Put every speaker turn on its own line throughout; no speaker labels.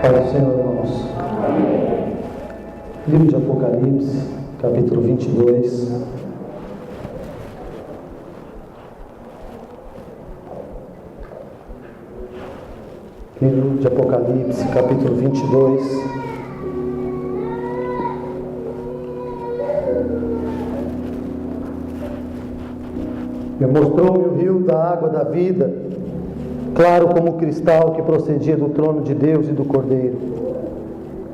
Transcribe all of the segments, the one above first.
Pai do Senhor, irmãos. Livro de Apocalipse, capítulo 22. Livro de Apocalipse, capítulo 22. E mostrou-me o rio da água da vida, claro como cristal, que procedia do trono de Deus e do Cordeiro.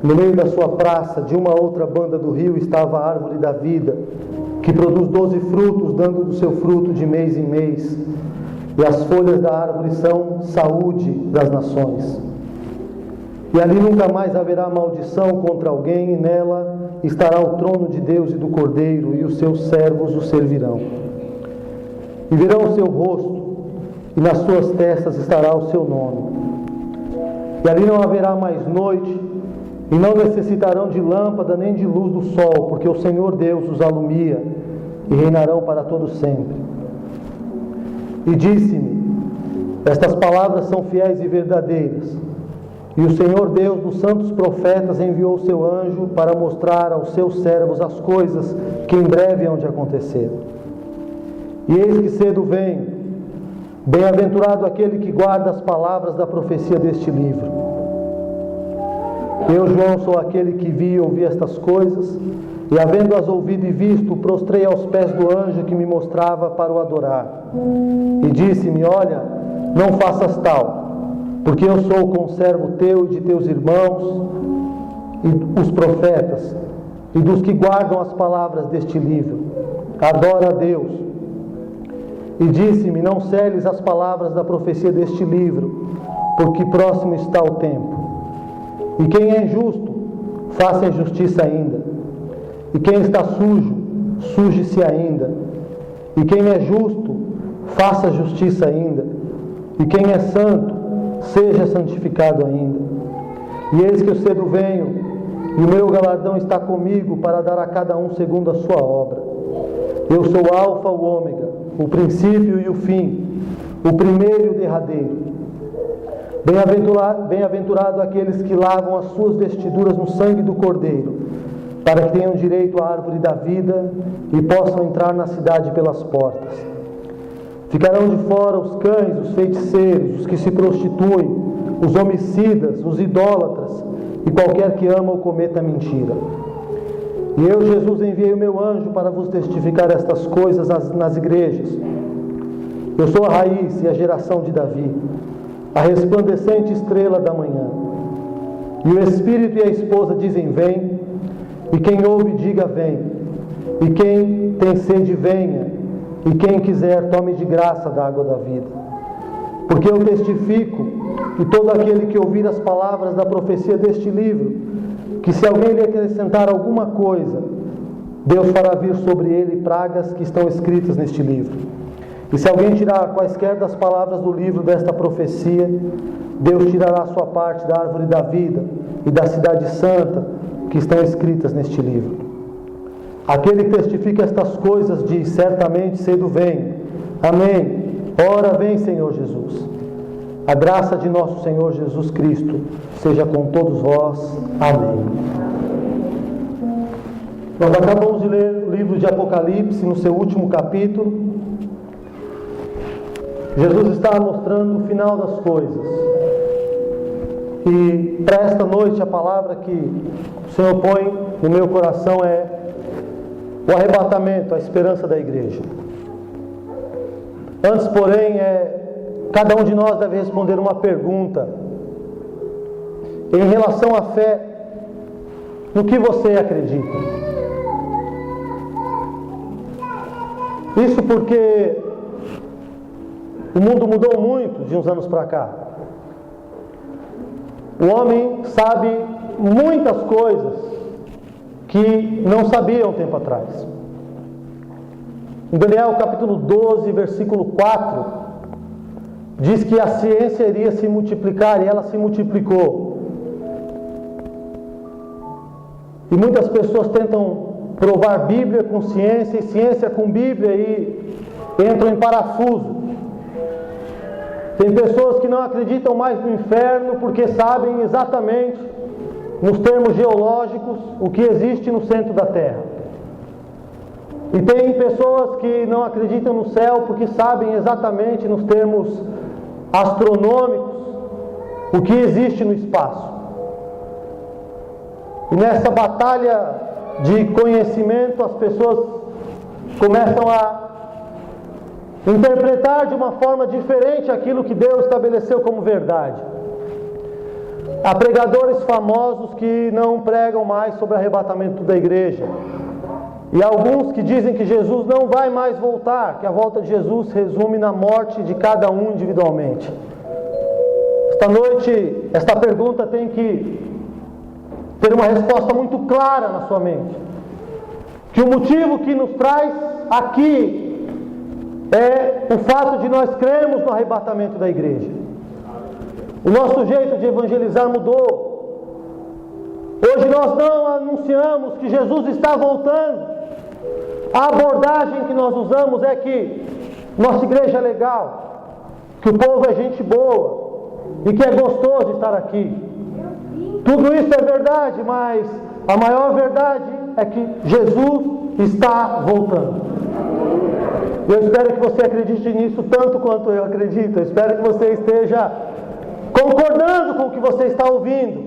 No meio da sua praça, de uma outra banda do rio, estava a árvore da vida, que produz 12 frutos, dando do seu fruto de mês em mês. E as folhas da árvore são saúde das nações. E ali nunca mais haverá maldição contra alguém, e nela estará o trono de Deus e do Cordeiro, e os seus servos o servirão. E verão o seu rosto, e nas suas testas estará o seu nome. E ali não haverá mais noite, e não necessitarão de lâmpada nem de luz do sol, porque o Senhor Deus os alumia, e reinarão para todo sempre. E disse-me: estas palavras são fiéis e verdadeiras. E o Senhor Deus dos santos profetas enviou o seu anjo para mostrar aos seus servos as coisas que em breve hão de acontecer. E eis que cedo venho. Bem-aventurado aquele que guarda as palavras da profecia deste livro. Eu, João, sou aquele que vi e ouvi estas coisas, e havendo-as ouvido e visto, prostrei aos pés do anjo que me mostrava para o adorar. E disse-me: olha, não faças tal, porque eu sou conservo teu e de teus irmãos, e os profetas, e dos que guardam as palavras deste livro. Adora a Deus. E disse-me: não seles as palavras da profecia deste livro, porque próximo está o tempo. E quem é injusto, faça injustiça ainda. E quem está sujo, suje-se ainda. E quem é justo, faça justiça ainda. E quem é santo, seja santificado ainda. E eis que eu cedo venho, e o meu galardão está comigo, para dar a cada um segundo a sua obra. Eu sou o Alfa, o Ômega, o princípio e o fim, o primeiro e o derradeiro. Bem-aventurado aqueles que lavam as suas vestiduras no sangue do Cordeiro, para que tenham direito à árvore da vida e possam entrar na cidade pelas portas. Ficarão de fora os cães, os feiticeiros, os que se prostituem, os homicidas, os idólatras e qualquer que ama ou cometa mentira. E eu, Jesus, enviei o meu anjo para vos testificar estas coisas nas igrejas. Eu sou a raiz e a geração de Davi, a resplandecente estrela da manhã. E o Espírito e a esposa dizem: vem. E quem ouve, diga: vem. E quem tem sede, venha. E quem quiser, tome de graça da água da vida. Porque eu testifico que todo aquele que ouvir as palavras da profecia deste livro, que se alguém lhe acrescentar alguma coisa, Deus fará vir sobre ele pragas que estão escritas neste livro. E se alguém tirar quaisquer das palavras do livro desta profecia, Deus tirará a sua parte da árvore da vida e da cidade santa que estão escritas neste livro. Aquele que testifica estas coisas diz: certamente cedo venho. Amém. Ora vem, Senhor Jesus. A graça de nosso Senhor Jesus Cristo seja com todos vós. Amém. Nós acabamos de ler o livro de Apocalipse, no seu último capítulo. Jesus está mostrando o final das coisas. E para esta noite, a palavra que o Senhor põe no meu coração é o arrebatamento, a esperança da igreja. Antes, porém, cada um de nós deve responder uma pergunta em relação à fé. No que você acredita? Isso porque o mundo mudou muito de uns anos para cá. O homem sabe muitas coisas que não sabia um tempo atrás. Em Daniel capítulo 12, versículo 4, diz que a ciência iria se multiplicar, e ela se multiplicou. E muitas pessoas tentam provar Bíblia com ciência e ciência com Bíblia e entram em parafuso. Tem pessoas que não acreditam mais no inferno porque sabem exatamente, nos termos geológicos, o que existe no centro da Terra. E tem pessoas que não acreditam no céu porque sabem exatamente, nos termos astronômicos, o que existe no espaço. E nessa batalha de conhecimento, as pessoas começam a interpretar de uma forma diferente aquilo que Deus estabeleceu como verdade. Há pregadores famosos que não pregam mais sobre o arrebatamento da igreja. E alguns que dizem que Jesus não vai mais voltar, que a volta de Jesus resume na morte de cada um individualmente. Esta noite, esta pergunta tem que ter uma resposta muito clara na sua mente. Que o motivo que nos traz aqui é o fato de nós crermos no arrebatamento da igreja. O nosso jeito de evangelizar mudou. Hoje nós não anunciamos que Jesus está voltando. A abordagem que nós usamos é que nossa igreja é legal, que o povo é gente boa e que é gostoso estar aqui. Tudo isso é verdade, mas a maior verdade é que Jesus está voltando. Eu espero que você acredite nisso tanto quanto eu acredito. Eu espero que você esteja concordando com o que você está ouvindo.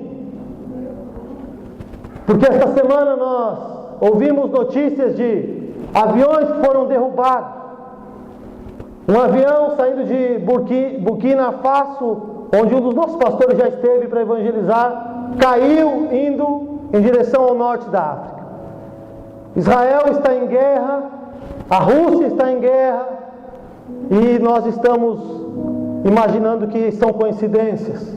Porque esta semana nós ouvimos notícias de aviões que foram derrubados. Um avião saindo de Burkina Faso, onde um dos nossos pastores já esteve para evangelizar, caiu indo em direção ao norte da África. Israel está em guerra, a Rússia está em guerra, e nós estamos imaginando que são coincidências.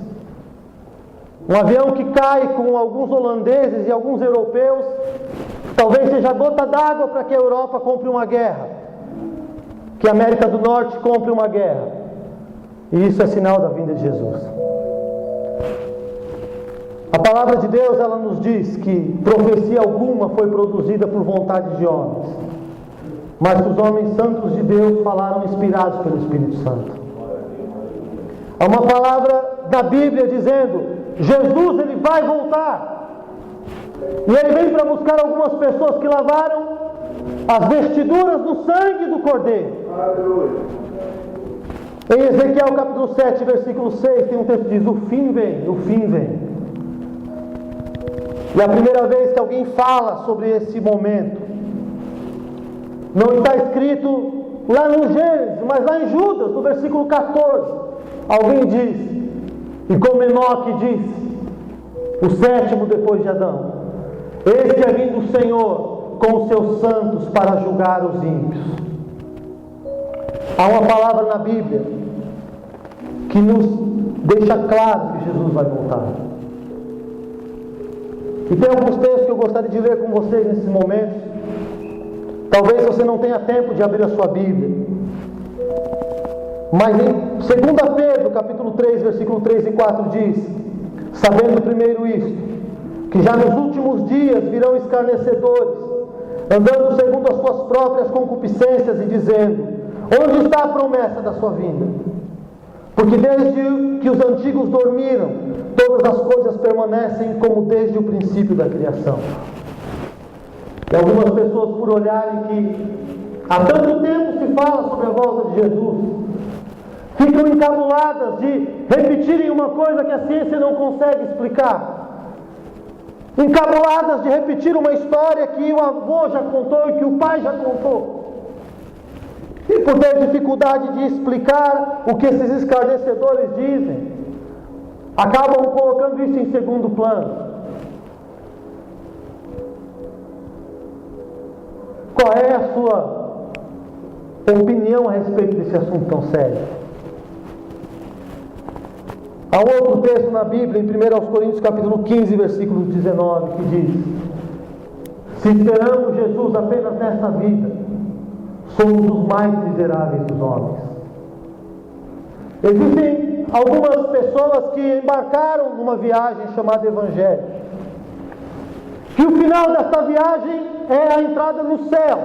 Um avião que cai com alguns holandeses e alguns europeus, talvez seja a gota d'água para que a Europa compre uma guerra, que a América do Norte compre uma guerra. E isso é sinal da vinda de Jesus. A palavra de Deus, ela nos diz que profecia alguma foi produzida por vontade de homens, mas que os homens santos de Deus falaram inspirados pelo Espírito Santo. Há uma palavra da Bíblia dizendo: Jesus, ele vai voltar. E ele vem para buscar algumas pessoas que lavaram as vestiduras no sangue do Cordeiro. Em Ezequiel capítulo 7, versículo 6, tem um texto que diz: o fim vem, o fim vem. E a primeira vez que alguém fala sobre esse momento, não está escrito lá no Gênesis, mas lá em Judas, no versículo 14, alguém diz, e como Enoque disse, o sétimo depois de Adão: eis que é vindo o Senhor com os seus santos para julgar os ímpios. Há uma palavra na Bíblia que nos deixa claro que Jesus vai voltar. E tem alguns textos que eu gostaria de ler com vocês nesses momentos. Talvez você não tenha tempo de abrir a sua Bíblia, mas em 2 Pedro capítulo 3, versículo 3 e 4 diz: sabendo primeiro isto, que já nos últimos dias virão escarnecedores, andando segundo as suas próprias concupiscências e dizendo: onde está a promessa da sua vinda? Porque desde que os antigos dormiram, todas as coisas permanecem como desde o princípio da criação. E algumas pessoas, por olharem que há tanto tempo se fala sobre a volta de Jesus, ficam encabuladas de repetirem uma coisa que a ciência não consegue explicar. Encabuladas de repetir uma história que o avô já contou e que o pai já contou. E por ter dificuldade de explicar o que esses escarnecedores dizem, acabam colocando isso em segundo plano. Qual é a sua opinião a respeito desse assunto tão sério? Há um outro texto na Bíblia, em 1 Coríntios capítulo 15, versículo 19, que diz: se esperamos Jesus apenas nesta vida, somos os mais miseráveis dos homens. Existem algumas pessoas que embarcaram numa viagem chamada Evangelho, que o final desta viagem é a entrada no céu,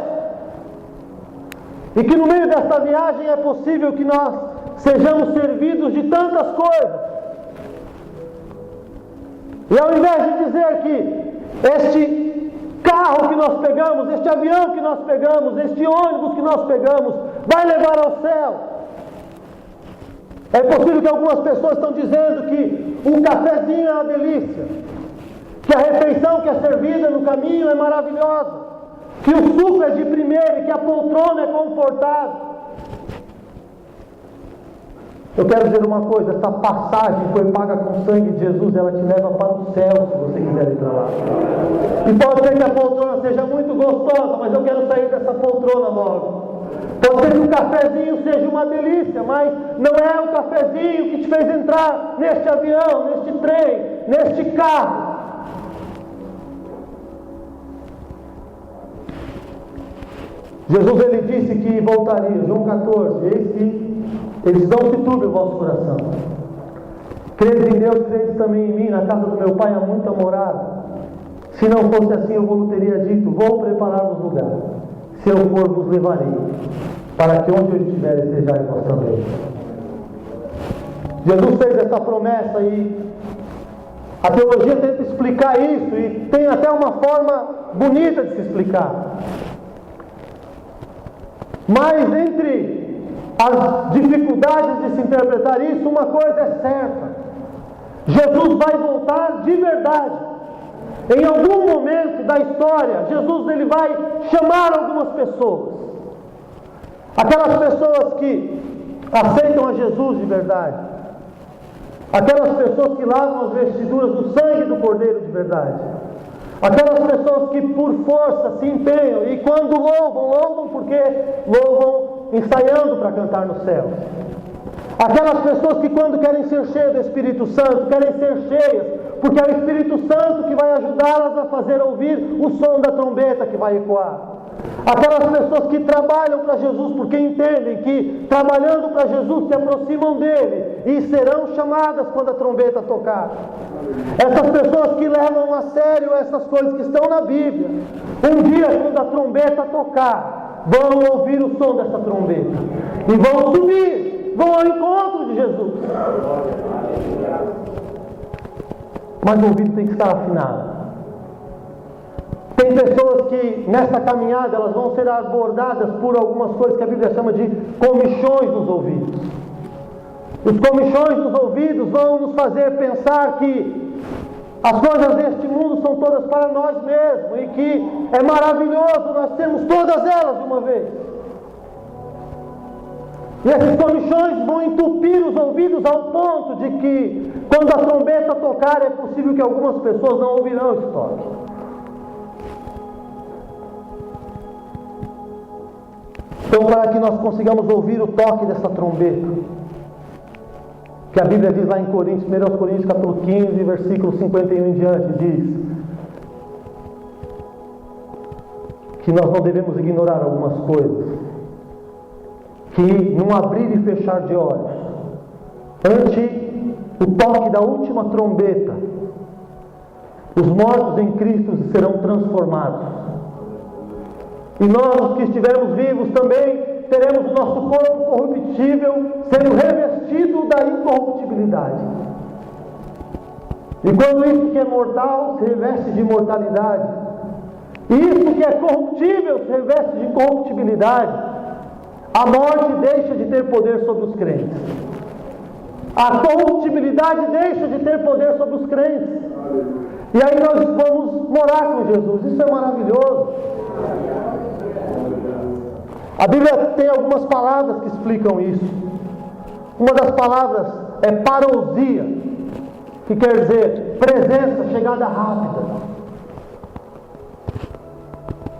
e que no meio desta viagem é possível que nós sejamos servidos de tantas coisas. E ao invés de dizer que este carro que nós pegamos, este avião que nós pegamos, este ônibus que nós pegamos, vai levar ao céu. É possível que algumas pessoas estão dizendo que um cafezinho é uma delícia, que a refeição que é servida no caminho é maravilhosa, que o suco é de primeira e que a poltrona é confortável. Eu quero dizer uma coisa, essa passagem foi paga com o sangue de Jesus, ela te leva para o céu, se você quiser ir para lá. E pode ser que a poltrona seja muito gostosa, mas eu quero sair dessa poltrona logo. Pode ser que o cafezinho seja uma delícia, mas não é o cafezinho que te fez entrar neste avião, neste trem, neste carro. Jesus, ele disse que voltaria, João 14, eis que eles não se turbe o vosso coração. Credes em Deus, credes também em mim. Na casa do meu Pai há muita morada. Se não fosse assim, eu vos teria dito: vou preparar-vos lugar. Se eu for, vos levarei, para que onde eu estiver, estejais vós também. Jesus fez essa promessa e a teologia tenta explicar isso, e tem até uma forma bonita de se explicar. Mas entre as dificuldades de se interpretar isso, uma coisa é certa: Jesus vai voltar de verdade. Em algum momento da história, Jesus ele vai chamar algumas pessoas. Aquelas pessoas que aceitam a Jesus de verdade. Aquelas pessoas que lavam as vestiduras do sangue do Cordeiro de verdade. Aquelas pessoas que por força se empenham e quando louvam porque louvam ensaiando para cantar no céu. Aquelas pessoas que quando querem ser cheias do Espírito Santo, querem ser cheias, porque é o Espírito Santo que vai ajudá-las a fazer ouvir o som da trombeta que vai ecoar. Aquelas pessoas que trabalham para Jesus, porque entendem que trabalhando para Jesus se aproximam dele e serão chamadas quando a trombeta tocar. Essas pessoas que levam a sério essas coisas que estão na Bíblia, um dia quando a trombeta tocar, vão ouvir o som dessa trombeta e vão subir, vão ao encontro de Jesus. Mas o ouvido tem que estar afinado. Tem pessoas que nessa caminhada elas vão ser abordadas por algumas coisas que a Bíblia chama de comichões nos ouvidos. Os comichões nos ouvidos vão nos fazer pensar que as coisas deste mundo são todas para nós mesmos e que é maravilhoso nós termos todas elas de uma vez. E esses comichões vão entupir os ouvidos ao ponto de que quando a trombeta tocar é possível que algumas pessoas não ouvirão esse toque. Então, para que nós consigamos ouvir o toque dessa trombeta, que a Bíblia diz lá em Coríntios, 1 Coríntios capítulo 15, versículo 51 em diante, diz que nós não devemos ignorar algumas coisas, que num abrir e fechar de olhos, ante o toque da última trombeta, os mortos em Cristo serão transformados. E nós, os que estivermos vivos, também teremos o nosso corpo corruptível sendo revestido da incorruptibilidade. E quando isso que é mortal se reveste de imortalidade, e isso que é corruptível se reveste de incorruptibilidade, a morte deixa de ter poder sobre os crentes. A corruptibilidade deixa de ter poder sobre os crentes. E aí nós vamos morar com Jesus. Isso é maravilhoso. A Bíblia tem algumas palavras que explicam isso. Uma das palavras é parousia, que quer dizer presença, chegada rápida.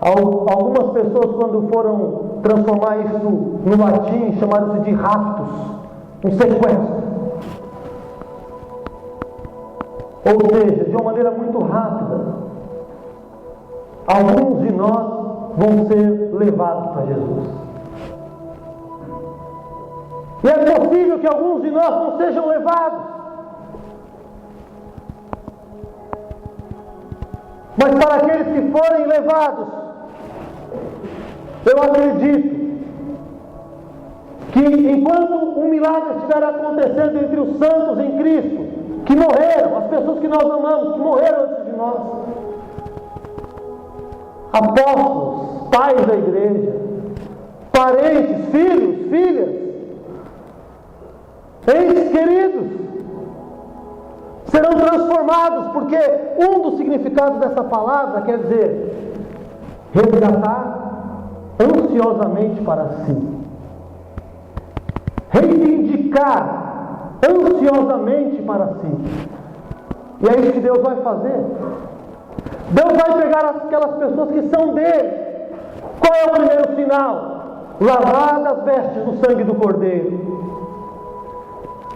Algumas pessoas, quando foram transformar isso no latim, chamaram-se de raptus, um sequestro. Ou seja, de uma maneira muito rápida, alguns de nós vão ser levados para Jesus. E é possível que alguns de nós não sejam levados. Mas para aqueles que forem levados, eu acredito que enquanto um milagre estiver acontecendo entre os santos em Cristo, que morreram, as pessoas que nós amamos, que morreram antes de nós, apóstolos, pais da igreja, parentes, filhos, filhas, entes queridos, serão transformados, porque um dos significados dessa palavra quer dizer resgatar ansiosamente para si, reivindicar ansiosamente para si. E é isso que Deus vai fazer. Deus vai pegar aquelas pessoas que são dele. Qual é o primeiro sinal? Lavar as vestes do sangue do Cordeiro.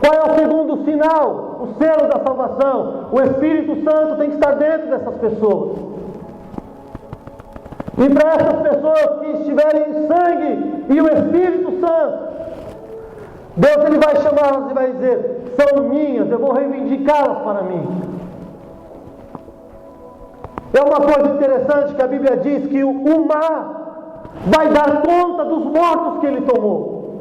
Qual é o segundo sinal? O selo da salvação. O Espírito Santo tem que estar dentro dessas pessoas. E para essas pessoas que estiverem em sangue e o Espírito Santo, Deus ele vai chamá-las e vai dizer: são minhas, eu vou reivindicá-las para mim. É uma coisa interessante que a Bíblia diz que o mar vai dar conta dos mortos que ele tomou.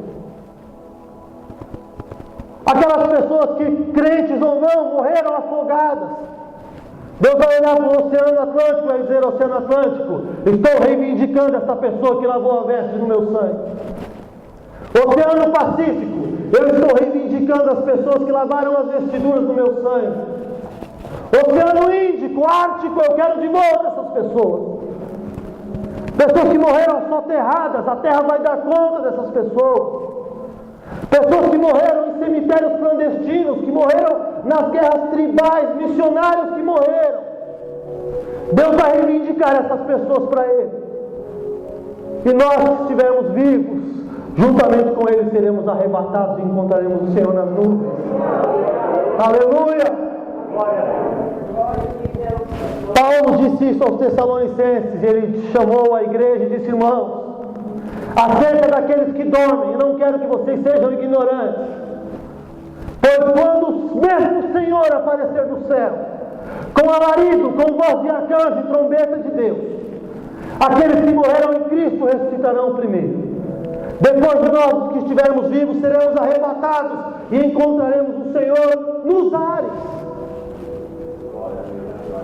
Aquelas pessoas que, crentes ou não, morreram afogadas. Deus vai olhar para o Oceano Atlântico e vai dizer: Oceano Atlântico, estou reivindicando essa pessoa que lavou a veste no meu sangue. Oceano Pacífico, eu estou reivindicando as pessoas que lavaram as vestiduras do meu sangue. Oceano Índico, Ártico, eu quero de volta essas pessoas. Pessoas que morreram soterradas, a terra vai dar conta dessas pessoas. Pessoas que morreram em cemitérios clandestinos, que morreram nas guerras tribais, missionários que morreram. Deus vai reivindicar essas pessoas para Ele. E nós que estivermos vivos, juntamente com Ele seremos arrebatados e encontraremos o Senhor nas nuvens. Aleluia! Paulo disse isso aos Tessalonicenses. Ele chamou a igreja e disse: irmãos, acerca daqueles que dormem, eu não quero que vocês sejam ignorantes, pois quando mesmo o Senhor aparecer do céu, com alarido, com voz de arcanjo e trombeta de Deus, aqueles que morreram em Cristo ressuscitarão primeiro. Depois de nós, os que estivermos vivos, seremos arrebatados e encontraremos o Senhor nos ares.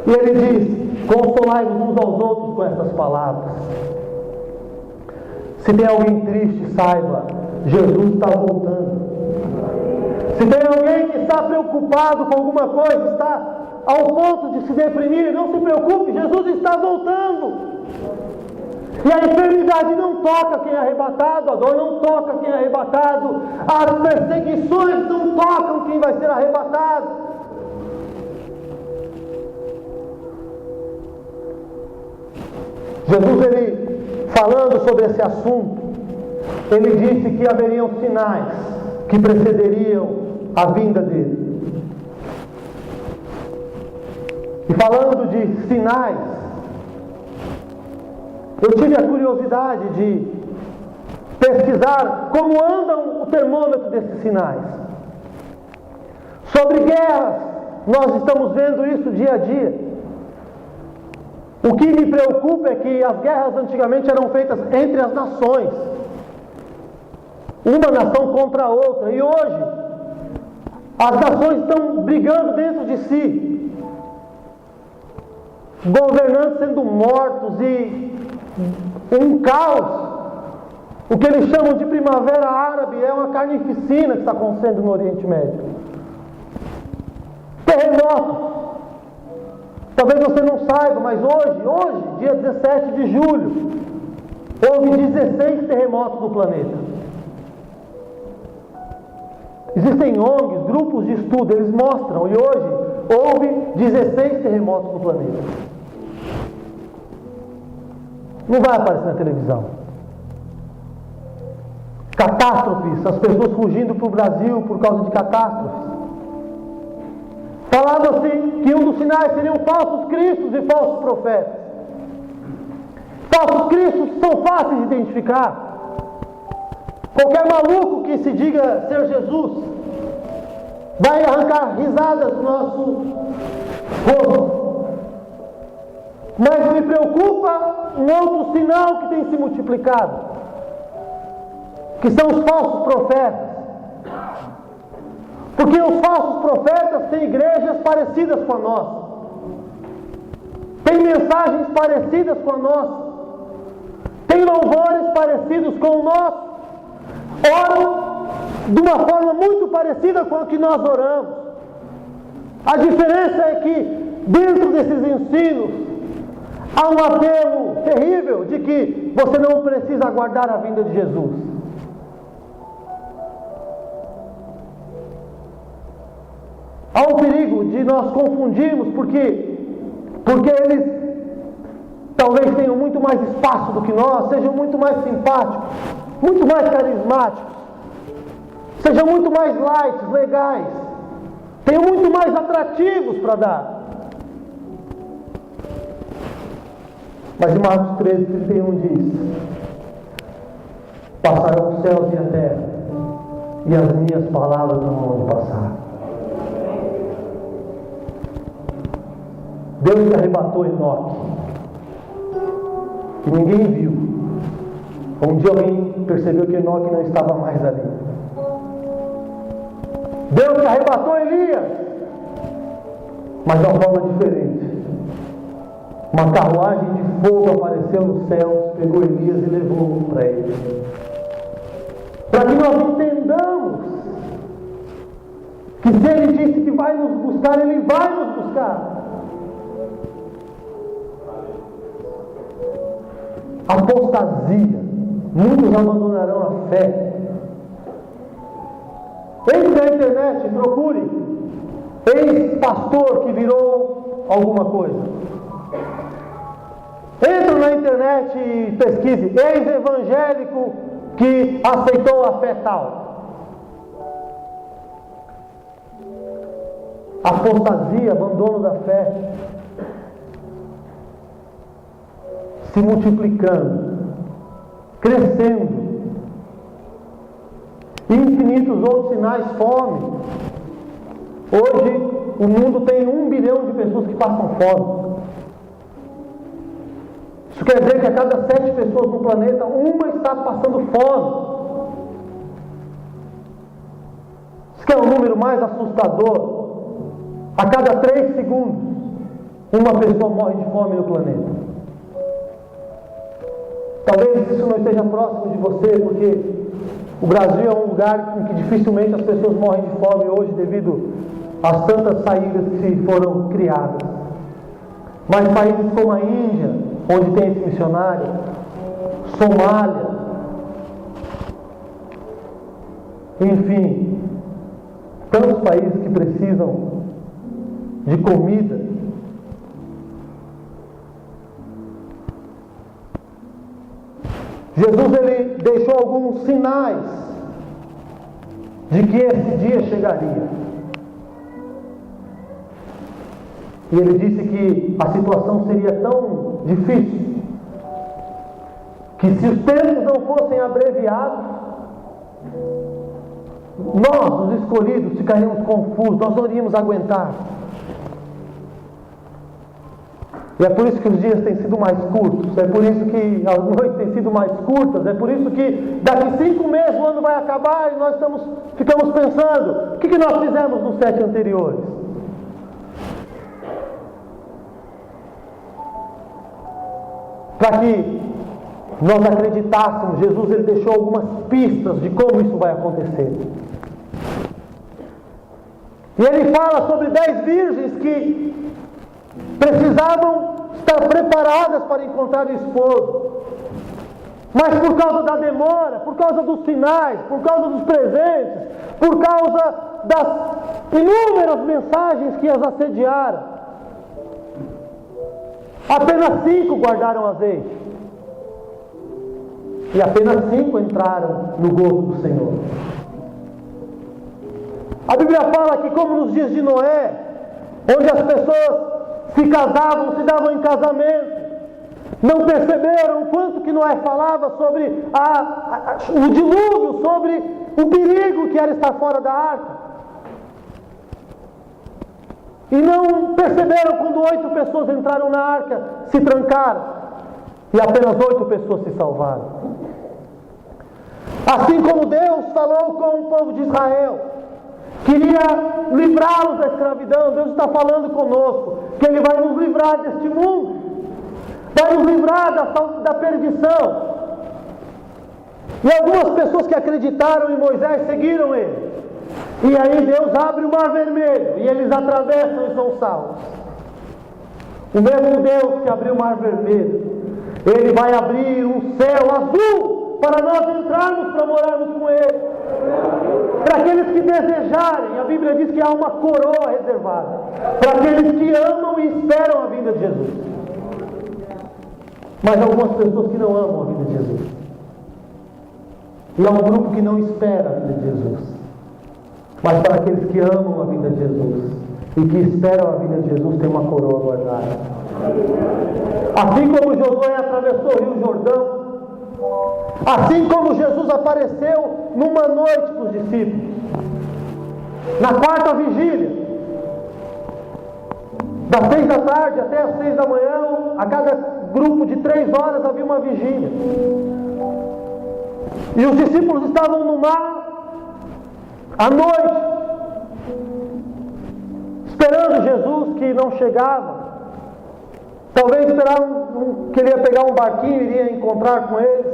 E ele diz: consolai-vos uns aos outros com essas palavras. Se tem alguém triste, saiba, Jesus está voltando. Se tem alguém que está preocupado com alguma coisa, está ao ponto de se deprimir, não se preocupe, Jesus está voltando. E a enfermidade não toca quem é arrebatado, a dor não toca quem é arrebatado, as perseguições não tocam quem vai ser arrebatado. Jesus, ele, falando sobre esse assunto, ele disse que haveriam sinais que precederiam a vinda dele. E falando de sinais, eu tive a curiosidade de pesquisar como anda o termômetro desses sinais. Sobre guerras, nós estamos vendo isso dia a dia. O que me preocupa é que as guerras antigamente eram feitas entre as nações, uma nação contra a outra, e hoje as nações estão brigando dentro de si, governantes sendo mortos e um caos. O que eles chamam de primavera árabe é uma carnificina que está acontecendo no Oriente Médio. Terremotos. Talvez você não saiba, mas hoje, dia 17 de julho, houve 16 terremotos no planeta. Existem ONGs, grupos de estudo, eles mostram, e hoje houve 16 terremotos no planeta. Não vai aparecer na televisão. Catástrofes, as pessoas fugindo para o Brasil por causa de catástrofes. Falava-se que um dos sinais seriam falsos cristos e falsos profetas. Falsos cristos são fáceis de identificar. Qualquer maluco que se diga ser Jesus vai arrancar risadas do nosso rosto. Mas me preocupa um outro sinal que tem se multiplicado. que são os falsos profetas. Porque os falsos profetas têm igrejas parecidas com a nossa, têm mensagens parecidas com a nossa, têm louvores parecidos com o nosso, oram de uma forma muito parecida com a que nós oramos. A diferença é que dentro desses ensinos há um apelo terrível de que você não precisa aguardar a vinda de Jesus. Há um perigo de nós confundirmos porque eles talvez tenham muito mais espaço do que nós, sejam muito mais simpáticos, muito mais carismáticos, sejam muito mais light, legais, tenham muito mais atrativos para dar. Mas em Marcos 13:31 diz: passarão os céus e a terra, e as minhas palavras não vão passar. Deus arrebatou Enoque, que ninguém viu. Um dia alguém percebeu que Enoque não estava mais ali. Deus arrebatou Elias, mas de uma forma diferente. Uma carruagem de fogo apareceu nos céus, pegou Elias e levou para ele. Para que nós entendamos que se ele disse que vai nos buscar, ele vai nos buscar. Apostasia, muitos abandonarão a fé. Entre na internet, procure ex-pastor que virou alguma coisa. Entre na internet e pesquise ex-evangélico que aceitou a fé tal. Apostasia, abandono da fé, se multiplicando, crescendo. Infinitos outros sinais, fome. Hoje o mundo tem 1 bilhão de pessoas que passam fome. Isso quer dizer que a cada 7 pessoas no planeta, uma está passando fome. Isso que é o número mais assustador. A cada 3 segundos, uma pessoa morre de fome no planeta. Talvez isso não esteja próximo de você, porque o Brasil é um lugar em que dificilmente as pessoas morrem de fome hoje devido às tantas saídas que foram criadas. Mas países como a Índia, onde tem esse missionário, Somália, enfim, tantos países que precisam de comida. Jesus ele deixou alguns sinais de que esse dia chegaria. E ele disse que a situação seria tão difícil que se os tempos não fossem abreviados, nós, os escolhidos, ficaríamos confusos, nós não iríamos aguentar. E é por isso que os dias têm sido mais curtos, é por isso que as noites têm sido mais curtas, é por isso que daqui 5 meses o ano vai acabar e nós ficamos pensando, o que nós fizemos nos 7 anteriores? Para que nós acreditássemos, Jesus ele deixou algumas pistas de como isso vai acontecer. E ele fala sobre 10 virgens que precisavam estar preparadas para encontrar o esposo. Mas por causa da demora, por causa dos sinais, por causa dos presentes, por causa das inúmeras mensagens que as assediaram, apenas 5 guardaram azeite. E apenas 5 entraram no gozo do Senhor. A Bíblia fala que, como nos dias de Noé, onde as pessoas se casavam, se davam em casamento, não perceberam o quanto que Noé falava sobre o dilúvio, sobre o perigo que era estar fora da arca. E não perceberam quando 8 pessoas entraram na arca, se trancaram, e apenas 8 pessoas se salvaram. Assim como Deus falou com o povo de Israel, queria livrá-los da escravidão, Deus está falando conosco, que Ele vai nos livrar deste mundo, vai nos livrar da perdição. E algumas pessoas que acreditaram em Moisés seguiram ele. E aí Deus abre o mar vermelho e eles atravessam e são salvos. O mesmo Deus que abriu o mar vermelho, Ele vai abrir um céu azul para nós entrarmos, para morarmos com Ele. Para aqueles que desejarem, a Bíblia diz que há uma coroa reservada. Para aqueles que amam e esperam a vinda de Jesus. Mas algumas pessoas que não amam a vinda de Jesus. E há um grupo que não espera a vinda de Jesus. Mas para aqueles que amam a vinda de Jesus e que esperam a vinda de Jesus, tem uma coroa guardada. Assim como Josué atravessou o Rio Jordão, assim como Jesus apareceu numa noite para os discípulos, na quarta vigília, das 6 da tarde até as 6 da manhã, a cada grupo de 3 horas havia uma vigília. E os discípulos estavam no mar, à noite, esperando Jesus, que não chegava. Talvez esperavam que ele ia pegar um barquinho e iria encontrar com eles.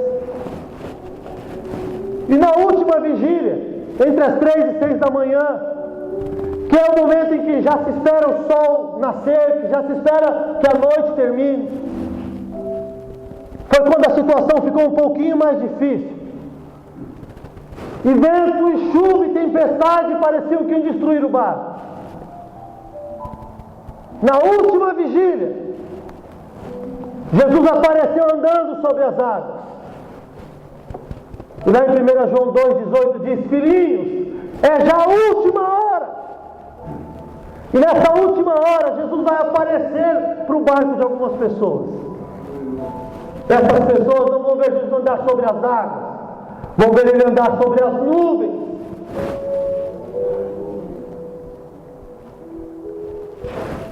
E na última vigília, entre as 3 e 6 da manhã, que é o momento em que já se espera o sol nascer, que já se espera que a noite termine, foi quando a situação ficou um pouquinho mais difícil. E vento, e chuva, e tempestade pareciam que iam destruir o barco. Na última vigília, Jesus apareceu andando sobre as águas. E lá em 1 João 2,18 diz: filhinhos, é já a última hora. E nessa última hora, Jesus vai aparecer para o barco de algumas pessoas. Essas pessoas não vão ver Jesus andar sobre as águas, vão ver ele andar sobre as nuvens.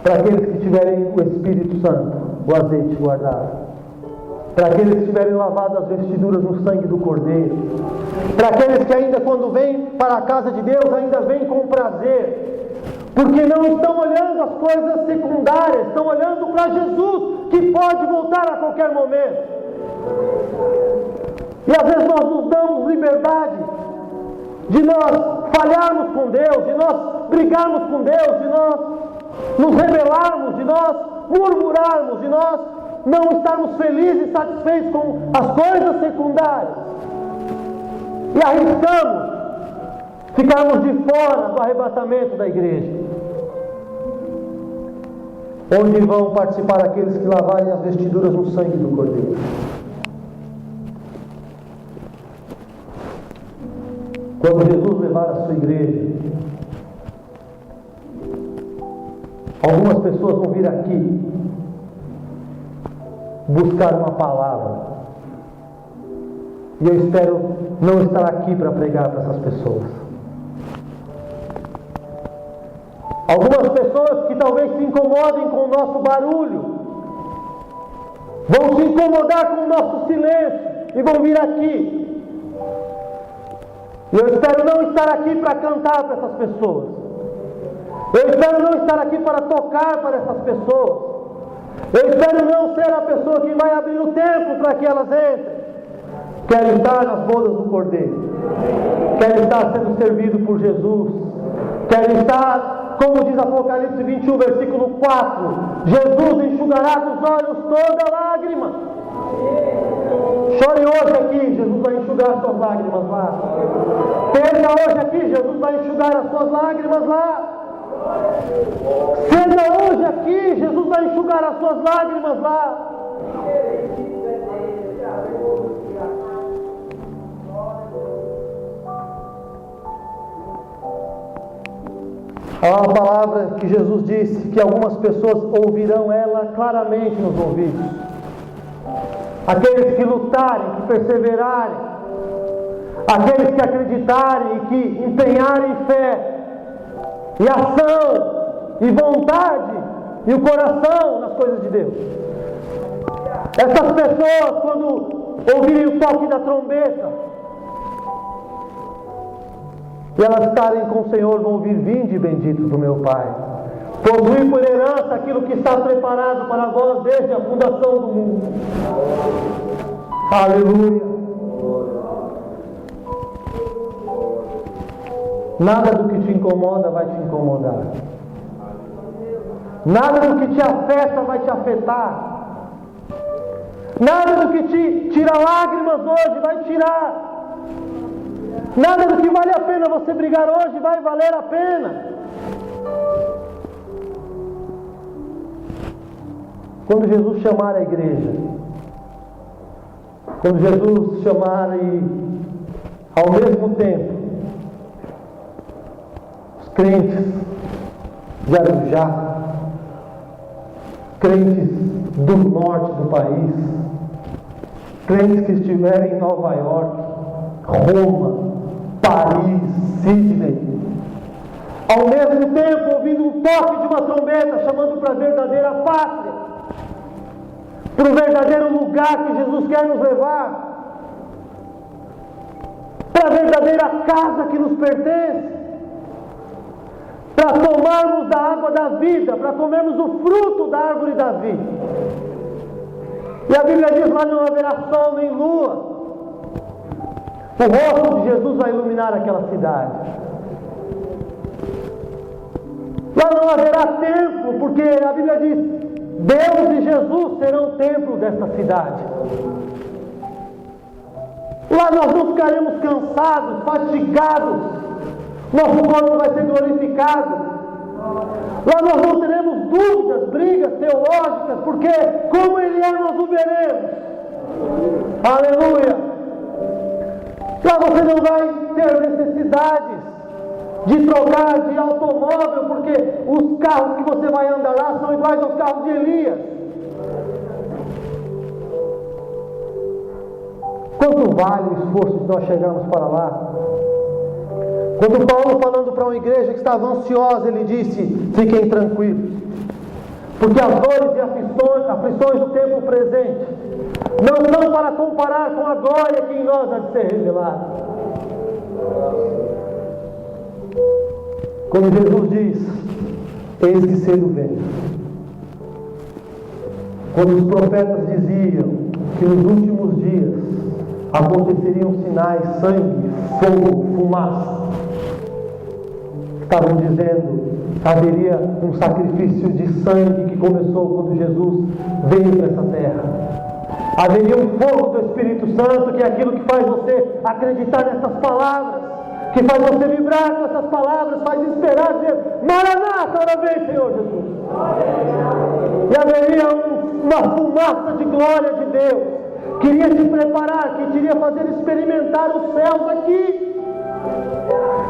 Para aqueles que tiverem o Espírito Santo, o azeite guardado. Para aqueles que tiverem lavado as vestiduras no sangue do Cordeiro. Para aqueles que ainda quando vêm para a casa de Deus, ainda vêm com prazer. Porque não estão olhando as coisas secundárias, estão olhando para Jesus, que pode voltar a qualquer momento. E às vezes nós nos damos liberdade de nós falharmos com Deus, de nós brigarmos com Deus, de nós nos rebelarmos, de nós murmurarmos, de nós não estarmos felizes e satisfeitos com as coisas secundárias. E arriscamos ficarmos de fora do arrebatamento da igreja, onde vão participar aqueles que lavarem as vestiduras no sangue do Cordeiro. Quando Jesus levar a sua igreja, algumas pessoas vão vir aqui buscar uma palavra. E eu espero não estar aqui para pregar para essas pessoas. Algumas pessoas que talvez se incomodem com o nosso barulho, vão se incomodar com o nosso silêncio e vão vir aqui. E eu espero não estar aqui para cantar para essas pessoas. Eu espero não estar aqui para tocar para essas pessoas. Eu espero não ser a pessoa que vai abrir o templo para que elas entrem. Quero estar nas bodas do Cordeiro. Quero estar sendo servido por Jesus. Quero estar, como diz Apocalipse 21, versículo 4, Jesus enxugará dos olhos toda lágrima. Chore hoje aqui, Jesus vai enxugar as suas lágrimas lá. Perca hoje aqui, Jesus vai enxugar as suas lágrimas lá. Seja hoje aqui, Jesus vai enxugar as suas lágrimas lá. Há uma palavra que Jesus disse que algumas pessoas ouvirão ela claramente nos ouvidos. Aqueles que lutarem, que perseverarem, aqueles que acreditarem e que empenharem fé e ação e vontade e o coração nas coisas de Deus. Essas pessoas, quando ouvirem o toque da trombeta, e elas estarem com o Senhor, vão ouvir: vinde benditos do meu Pai, possuir por herança aquilo que está preparado para vós desde a fundação do mundo. Aleluia. Nada do que te incomoda vai te incomodar. Nada do que te afeta vai te afetar. Nada do que te tira lágrimas hoje vai tirar. Nada do que vale a pena você brigar hoje vai valer a pena. Quando Jesus chamar a igreja, quando Jesus chamar e ao mesmo tempo os crentes de Arujá, crentes do norte do país, crentes que estiverem em Nova York, Roma, Paris, Sydney, ao mesmo tempo ouvindo um toque de uma trombeta chamando para a verdadeira pátria, para o verdadeiro lugar que Jesus quer nos levar, para a verdadeira casa que nos pertence, para tomarmos da água da vida, para comermos o fruto da árvore da vida. E a Bíblia diz: lá não haverá sol nem lua. O rosto de Jesus vai iluminar aquela cidade. Lá não haverá templo, porque a Bíblia diz: Deus e Jesus serão o templo desta cidade. Lá nós não ficaremos cansados, fatigados. Nosso corpo vai ser glorificado. Lá nós não teremos dúvidas, brigas teológicas, porque como Ele é, nós o veremos. Aleluia! Lá você não vai ter necessidades de trocar de automóvel, porque os carros que você vai andar lá são iguais aos carros de Elias. Quanto vale o esforço de nós chegarmos para lá? Quando Paulo, falando para uma igreja que estava ansiosa, ele disse: fiquem tranquilos, porque as dores e aflições do tempo presente não são para comparar com a glória que em nós há de ser revelada. Quando Jesus diz: eis que cedo venho, quando os profetas diziam que nos últimos dias aconteceriam sinais, sangue, fogo, fumaça, estavam dizendo que haveria um sacrifício de sangue que começou quando Jesus veio para essa terra. Haveria um fogo do Espírito Santo, que é aquilo que faz você acreditar nessas palavras, que faz você vibrar com essas palavras, faz esperar, dizer: Maranata, ora vem, Senhor Jesus. E haveria uma fumaça de glória de Deus, que iria te preparar, que te iria fazer experimentar os céus aqui.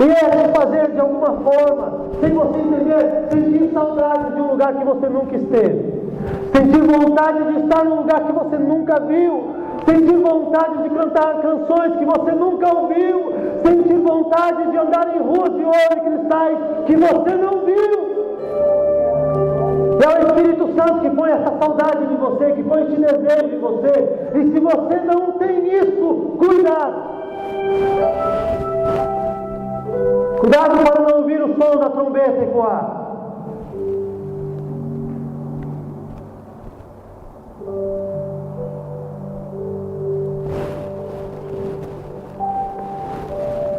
E é te fazer de alguma forma, sem você entender, sentir saudade de um lugar que você nunca esteve, sentir vontade de estar num lugar que você nunca viu, sentir vontade de cantar canções que você nunca ouviu, sentir vontade de andar em ruas de ouro e cristais que você não viu. É o Espírito Santo que põe essa saudade de você, que põe esse desejo em você. E se você não tem isso, cuidado. Cuidado para não ouvir o som da trombeta ecoar.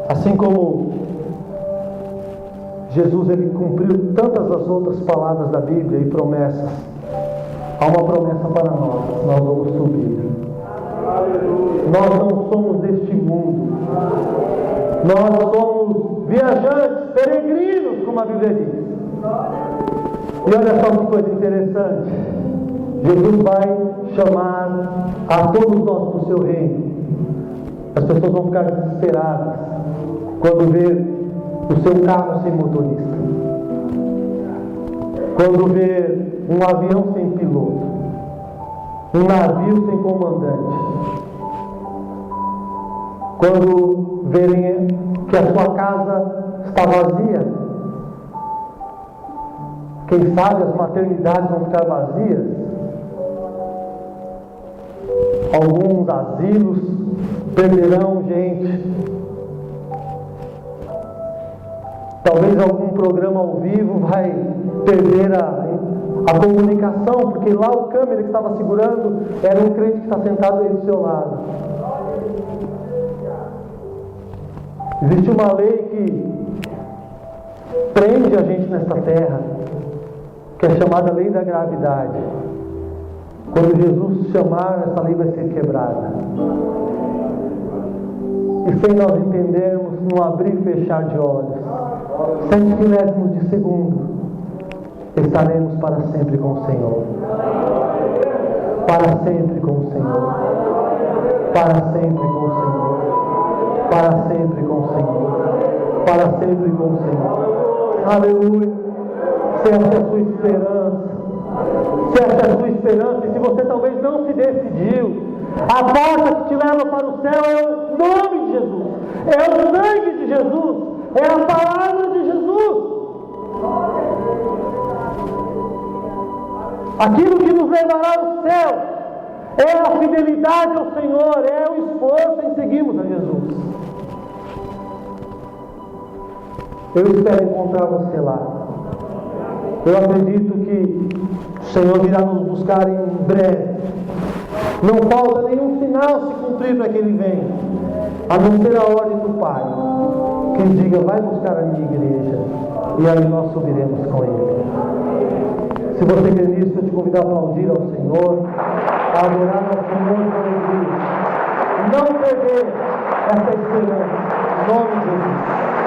Assim como Jesus, ele cumpriu tantas as outras palavras da Bíblia e promessas, há uma promessa para nós vamos subir. Nós não somos deste mundo, nós somos viajantes, peregrinos, como a Bíblia diz. E olha só que coisa interessante, Jesus vai chamar a todos nós para o seu reino. As pessoas vão ficar desesperadas quando ver o seu carro sem motorista, quando ver um avião sem piloto, um navio sem comandante, quando verem que a sua casa está vazia. Quem sabe as maternidades vão ficar vazias, alguns asilos perderão gente. Talvez algum programa ao vivo vai perder a comunicação, porque lá o câmera que estava segurando era um crente que está sentado aí do seu lado. Existe uma lei que prende a gente nesta terra, que é chamada lei da gravidade. Quando Jesus chamar, essa lei vai ser quebrada. E sem nós entendermos, num abrir e fechar de olhos, 100 milésimos de segundo, estaremos para sempre com o Senhor. Para sempre com o Senhor. Para sempre com o Senhor. Para sempre com o Senhor. Para sempre com o Senhor. Aleluia. Se essa é a sua esperança, se essa é a sua esperança, e se você talvez não se decidiu, a porta que te leva para o céu é o nome de Jesus, é o sangue de Jesus, é a palavra de Jesus. Aquilo que nos levará ao céu é a fidelidade ao Senhor, é o esforço em seguirmos a Jesus. Eu espero encontrar você lá. Eu acredito que o Senhor virá nos buscar em breve. Não falta nenhum sinal se cumprir para que Ele venha, a não ser a ordem do Pai, que diga: vai buscar a minha igreja, e aí nós subiremos com Ele. Se você quer nisso, eu te convido a aplaudir ao Senhor, a adorar ao Senhor com alegria, não perder essa esperança, em nome de Jesus.